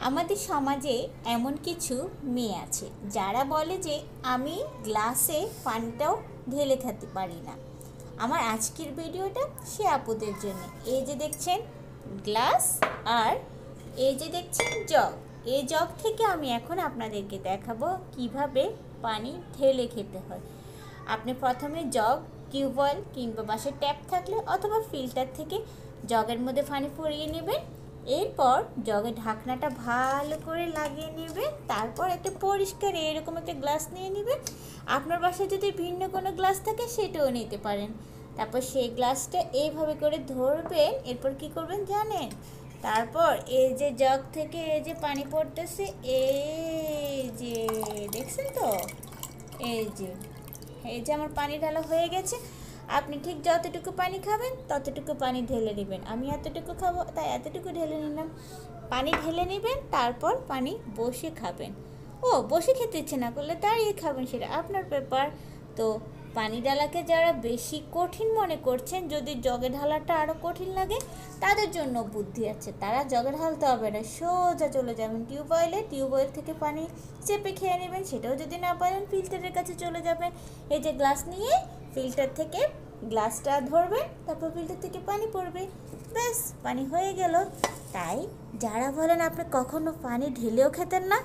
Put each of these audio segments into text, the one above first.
আমাদের সমাজে এমন কিছু মেয়ে আছে যারা বলে যে আমি গ্লাসে পানিটাও ঢেলে খেতে পারি না। আমার আজকের ভিডিওটা সে আপুদের জন্য। এই যে দেখছেন গ্লাস, আর এই যে দেখছেন জগ। এই জগ থেকে আমি এখন আপনাদেরকে দেখাবো কিভাবে পানি ঢেলে খেতে হয়। আপনি প্রথমে জগ, টিউবওয়েল কিংবা বাসার ট্যাপ থাকলে অথবা ফিল্টার থেকে জগের মধ্যে পানি ভরিয়ে নেবেন। এরপর জগের ঢাকনাটা ভালো করে লাগিয়ে নেবেন। তারপর একটা পরিষ্কার এরকম একটা গ্লাস নিয়ে নেবেন। আপনার বাসায় যদি ভিন্ন কোনো গ্লাস থাকে সেটাও নিতে পারেন। তারপর সেই গ্লাসটা এইভাবে করে ধরবেন। এরপর কি করবেন জানেন? তারপর এই যে জগ থেকে এই যে পানি পড়তেছে, এই যে দেখছেন তো, এই যে আমার পানি ঢালা হয়ে গেছে। আপনি ঠিক যতটুকু পানি খাবেন ততটুকু পানি ঢেলে নেবেন। আমি এতটুকু খাবো তাই এতটুকু ঢেলে নিলাম। পানি ঢেলে নেবেন, তারপর পানি বসে খাবেন। বসে খেতে ইচ্ছে না করলে দাঁড়িয়ে খাবেন, সেটা আপনার ব্যাপার। তো পানি ঢালাকে যারা বেশি কঠিন মনে করছেন, যদি জগে ঢালাটা আরও কঠিন লাগে তাদের জন্য বুদ্ধি আছে। তারা জগে ঢালতে হবে না, সোজা চলে যাবেন টিউবওয়েল থেকে পানি চেপে খেয়ে নেবেন। সেটাও যদি না পারেন ফিল্টারের কাছে চলে যাবেন। এই যে গ্লাস নিয়ে ফিল্টার থেকে গ্লাসটা ধরবেন, তারপর ফিল্টার থেকে পানি পড়বে, ব্যাস পানি হয়ে গেল। তাই যারা বলেন আপনি কখনো পানি ঢেলেও খেতেন না,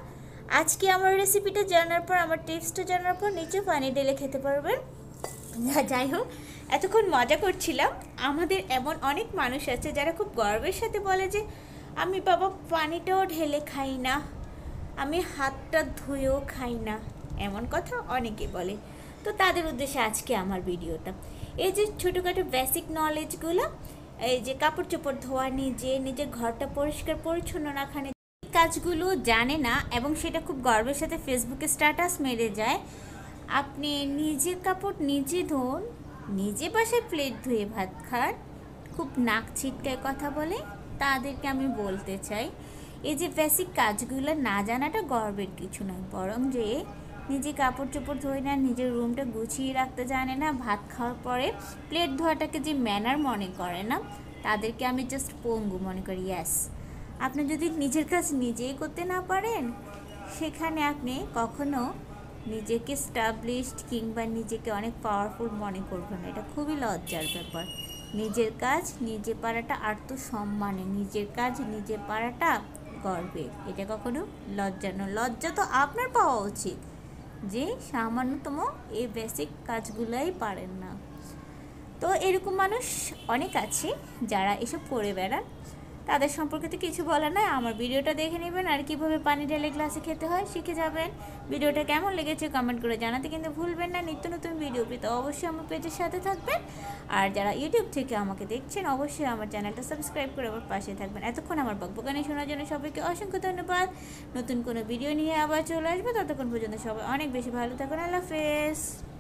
আজকে আমার রেসিপিটা জানার পর, আমার টিপসটা জানার পর নিচে পানি ঢেলে খেতে পারবেন। যাই হোক, এতক্ষণ মজা করছিলাম। আমাদের এমন অনেক মানুষ আছে যারা খুব গর্বের সাথে বলে যে আমি বাবা পানিটাও ঢেলে খাই না, আমি হাতটা ধুয়েও খাই না। এমন কথা অনেকে বলে। তো তাদের উদ্দেশ্যে আজকে আমার ভিডিওটা। এই যে ছোটোখাটো বেসিক নলেজগুলো, এই যে কাপড় চোপড় ধোয়া, নিজের ঘরটা পরিষ্কার পরিচ্ছন্ন রাখা, কাজগুলো জানে না এবং সেটা খুব গর্বের সাথে ফেসবুকে স্ট্যাটাস মেরে যায়। আপনি নিজের কাপড় নিজে ধোন, নিজে বাসায় প্লেট ধুয়ে ভাত খান, খুব নাক ছিটকায় কথা বলে, তাদেরকে আমি বলতে চাই এই যে বেসিক কাজগুলো না জানাটা গর্বের কিছু নয়, বরং যে নিজে কাপড় চোপড় ধোয় না, নিজের রুমটা গুছিয়ে রাখতে জানে না, ভাত খাওয়ার পরে প্লেট ধোয়াটাকে যে ম্যানার মনে করে না, তাদেরকে আমি জাস্ট পঙ্গু মনে করি। ইয়াস, আপনি যদি নিজের কাজ নিজেই করতে না পারেন, সেখানে আপনি কখনো নিজেকে স্টাবলিশড কিংবা নিজেকে অনেক পাওয়ারফুল মনে করবেন না। এটা খুবই লজ্জার ব্যাপার। নিজের কাজ নিজে পারাটা আত্মসম্মানে, নিজের কাজ নিজে পারাটা গর্বের। এটা কখনো লজ্জা নয়। লজ্জা তো আপনার পাওয়া উচিত যে সামান্যতম এই বেসিক কাজগুলাই পারেন না। তো এরকম মানুষ অনেক আছে যারা এসব করে বেড়ান। তাদের সম্পর্কে তো কিছু বলার নয়, আমার ভিডিওটা দেখে নেবেন আর কীভাবে পানি ঢেলে গ্লাসে খেতে হয় শিখে যাবেন। ভিডিওটা কেমন লেগেছে কমেন্ট করে জানাতে কিন্তু ভুলবেন না। নিত্য নতুন ভিডিও পেতে অবশ্যই আমার পেজের সাথে থাকবেন। আর যারা ইউটিউব থেকে আমাকে দেখছেন অবশ্যই আমার চ্যানেলটা সাবস্ক্রাইব করে আমার পাশে থাকবেন। এতক্ষণ আমার বকবকানি শোনার জন্য সবাইকে অসংখ্য ধন্যবাদ। নতুন কোনো ভিডিও নিয়ে আবার চলে আসবে, ততক্ষণ পর্যন্ত সবাই অনেক বেশি ভালো থাকুন। আল্লাহ হাফেজ।